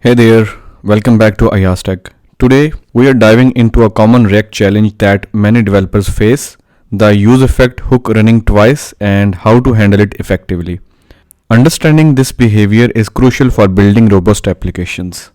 Hey there, welcome back to iAskTech. Today we are diving into a common React challenge that many developers face, the useEffect hook running twice and how to handle it effectively. Understanding this behavior is crucial for building robust applications.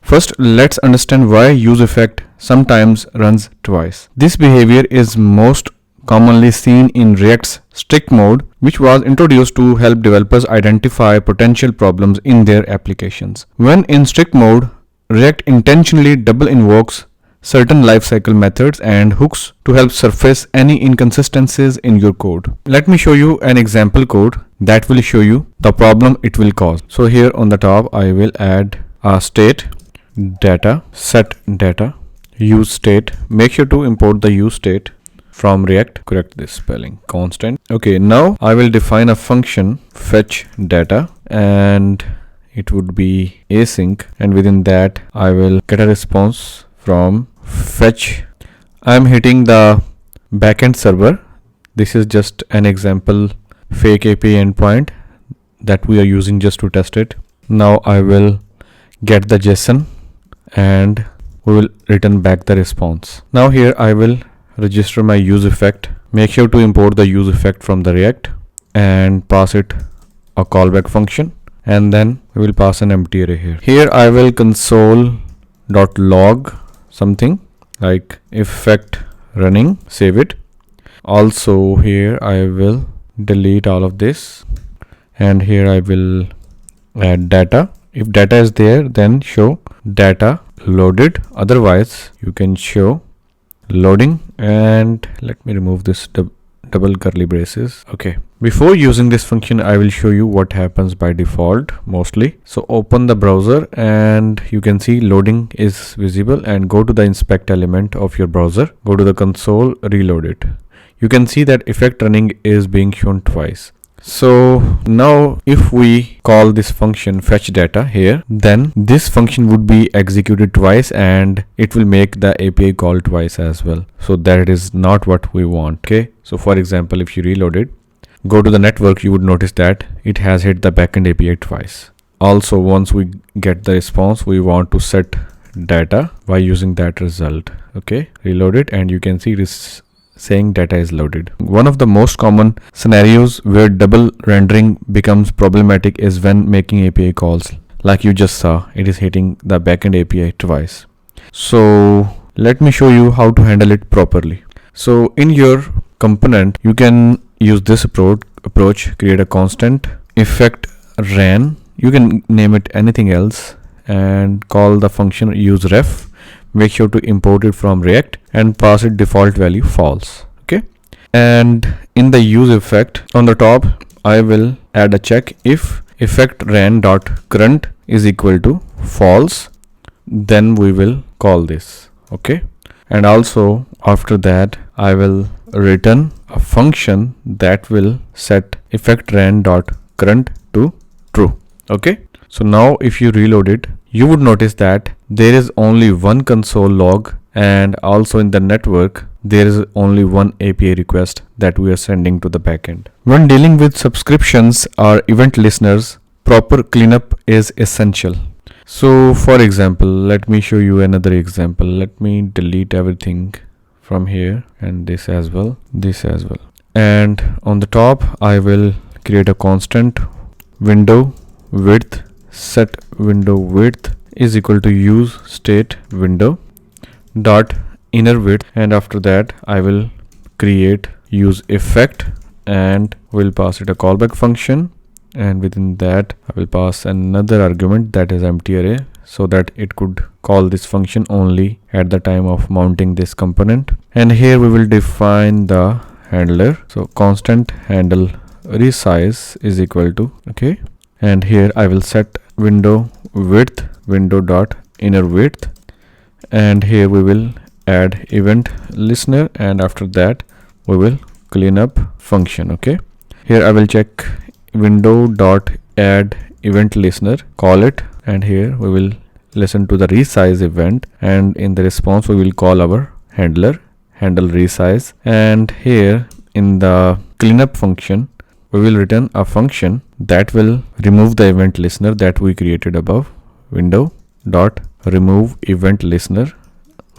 First, let's understand why useEffect sometimes runs twice. This behavior is most commonly seen in React's strict mode, which was introduced to help developers identify potential problems in their applications. When in strict mode, React intentionally double invokes certain lifecycle methods and hooks to help surface any inconsistencies in your code. Let me show you an example code that will show you the problem it will cause. So here on the top, I will add a state, data, set data, use state. Make sure to import the use state from React. Correct this spelling, constant. Okay, now I will define a function fetch data and it would be async, and within that I will get a response from fetch. I'm hitting the backend server. This is just an example fake API endpoint that we are using just to test it. Now I will get the JSON and we will return back the response. Now here I will register my useEffect. Make sure to import the useEffect from the React and pass it a callback function, and then we will pass an empty array here. Here I will console.log something like effect running, save it. Also here I will delete all of this, and here I will add data. If data is there, then show data loaded, otherwise you can show loading. And let me remove this double curly braces. Okay, before using this function I will show you what happens by default mostly. So open the browser and you can see loading is visible, and go to the inspect element of your browser, go to the console, reload it. You can see that effect running is being shown twice. So now if we call this function fetch data here, then this function would be executed twice and it will make the API call twice as well. So that is not what we want. Okay, so for example, if you reload it, go to the network, you would notice that it has hit the backend API twice. Also, once we get the response, we want to set data by using that result. Okay, reload it and you can see this saying data is loaded. One of the most common scenarios where double rendering becomes problematic is when making API calls. Like you just saw, it is hitting the backend API twice. So let me show you how to handle it properly. So in your component, you can use this approach, create a constant effect ran. You can name it anything else and call the function useRef. Make sure to import it from React and pass it default value false. Okay, and in the useEffect on the top, I will add a check. If effect ran.current is equal to false, then we will call this. Okay, and also after that I will return a function that will set effect ran.current to true. Okay, so now if you reload it, you would notice that there is only one console log, and also in the network there is only one API request that we are sending to the backend. When dealing with subscriptions or event listeners, proper cleanup is essential. So for example, let me show you another example. Let me delete everything from here and this as well, and on the top I will create a constant window width. Set window width is equal to use state window dot inner width, and after that I will create useEffect and will pass it a callback function, and within that I will pass another argument that is empty array, so that it could call this function only at the time of mounting this component. And here we will define the handler. So constant handle resize is equal to, okay, and here I will set window width window dot inner width, and here we will add event listener, and after that we will clean up function. Okay, here I will check window dot add event listener, call it, and here we will listen to the resize event, and in the response we will call our handle resize, and here in the cleanup function we will return a function that will remove the event listener that we created above window dot remove event listener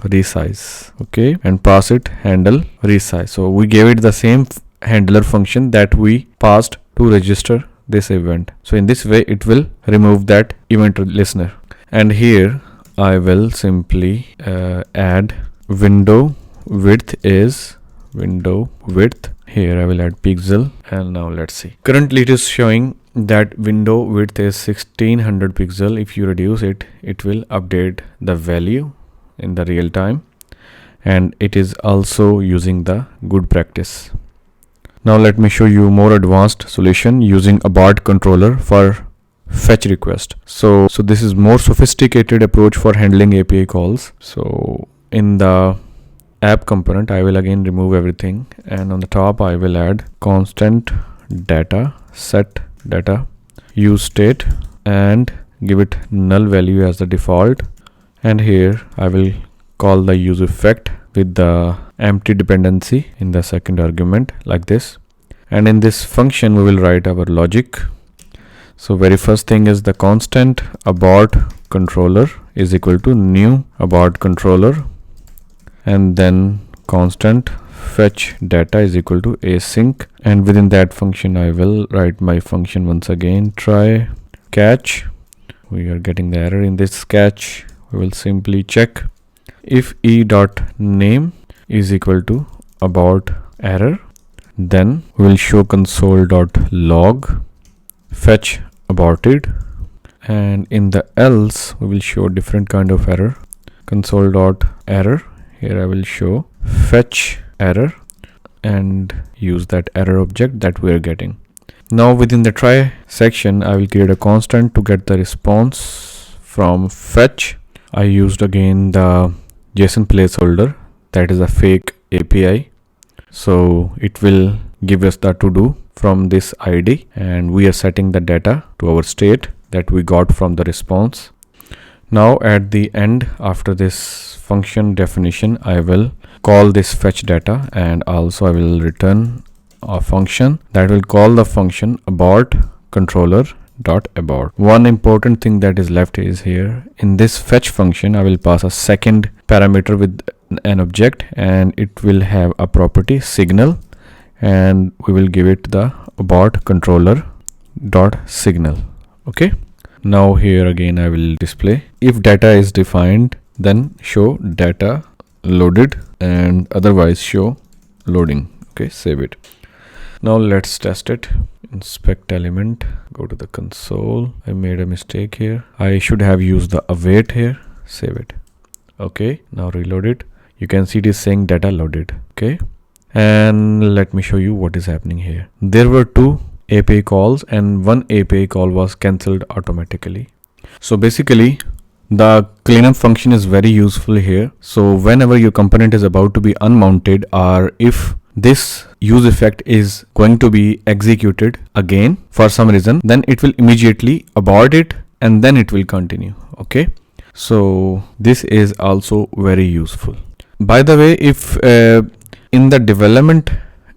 resize, okay, and pass it handle resize. So we gave it the same handler function that we passed to register this event. So in this way it will remove that event listener. And here I will simply add window width is window width. Here I will add pixel, and now let's see. Currently it is showing that window width is 1600 pixel. If you reduce it, it will update the value in the real time, and it is also using the good practice. Now let me show you more advanced solution using AbortController for fetch request. So this is more sophisticated approach for handling API calls. So in the app component, I will again remove everything, and on the top I will add constant data, set data, use state, and give it null value as the default. And here I will call the useEffect with the empty dependency in the second argument like this. And in this function we will write our logic. So very first thing is the constant AbortController is equal to new AbortController, and then constant fetch data is equal to async, and within that function I will write my function once again, try catch. We are getting the error in this catch. We will simply check if e.name is equal to abort error, then we will show console.log fetch aborted, and in the else we will show different kind of error, console.error. Here I will show fetch error and use that error object that we are getting. Now within the try section I will create a constant to get the response from fetch. I used again the JSON placeholder, that is a fake API, so it will give us the to do from this ID, and we are setting the data to our state that we got from the response. Now at the end, after this function definition, I will call this fetch data, and also I will return a function that will call the function AbortController.abort. One important thing that is left is here in this fetch function I will pass a second parameter with an object, and it will have a property signal, and we will give it the AbortController.signal. Okay, now here again I will display if data is defined, then show data loaded, and otherwise show loading. Okay, save it. Now let's test it. Inspect element, go to the console. I made a mistake here. I should have used the await here. Save it. Okay, now reload it. You can see it is saying data loaded. Okay, and let me show you what is happening here. There were two API calls and one API call was cancelled automatically. So basically the cleanup function is very useful here. So whenever your component is about to be unmounted, or if this useEffect is going to be executed again for some reason, then it will immediately abort it and then it will continue. Okay, so this is also very useful. By the way, if in the development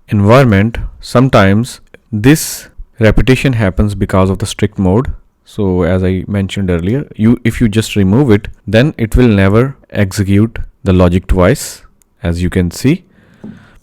environment sometimes this repetition happens because of the strict mode. So as I mentioned earlier, if you just remove it, then it will never execute the logic twice, as you can see.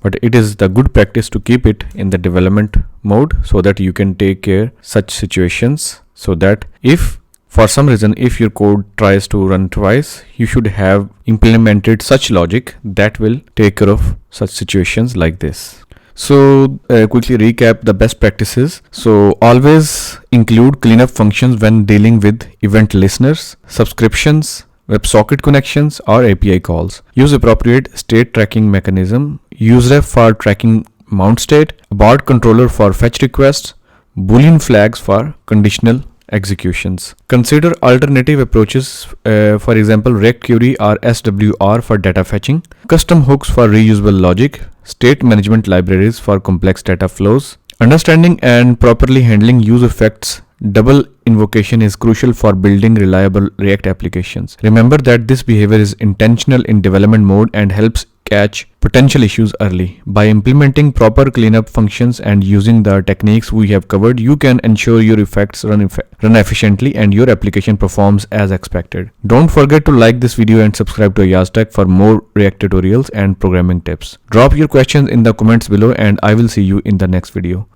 But it is the good practice to keep it in the development mode so that you can take care such situations, so that if for some reason if your code tries to run twice, you should have implemented such logic that will take care of such situations like this. So quickly recap the best practices. So always include cleanup functions when dealing with event listeners, subscriptions, WebSocket connections, or API calls. Use appropriate state tracking mechanism, useRef for tracking mount state, AbortController for fetch requests, Boolean flags for conditional executions. Consider alternative approaches, for example RecQuery or SWR for data fetching, custom hooks for reusable logic, state management libraries for complex data flows. Understanding and properly handling useEffects double invocation is crucial for building reliable React applications. Remember that this behavior is intentional in development mode and helps catch potential issues early. By implementing proper cleanup functions and using the techniques we have covered, you can ensure your effects run efficiently and your application performs as expected. Don't forget to like this video and subscribe to useTech for more React tutorials and programming tips. Drop your questions in the comments below and I will see you in the next video.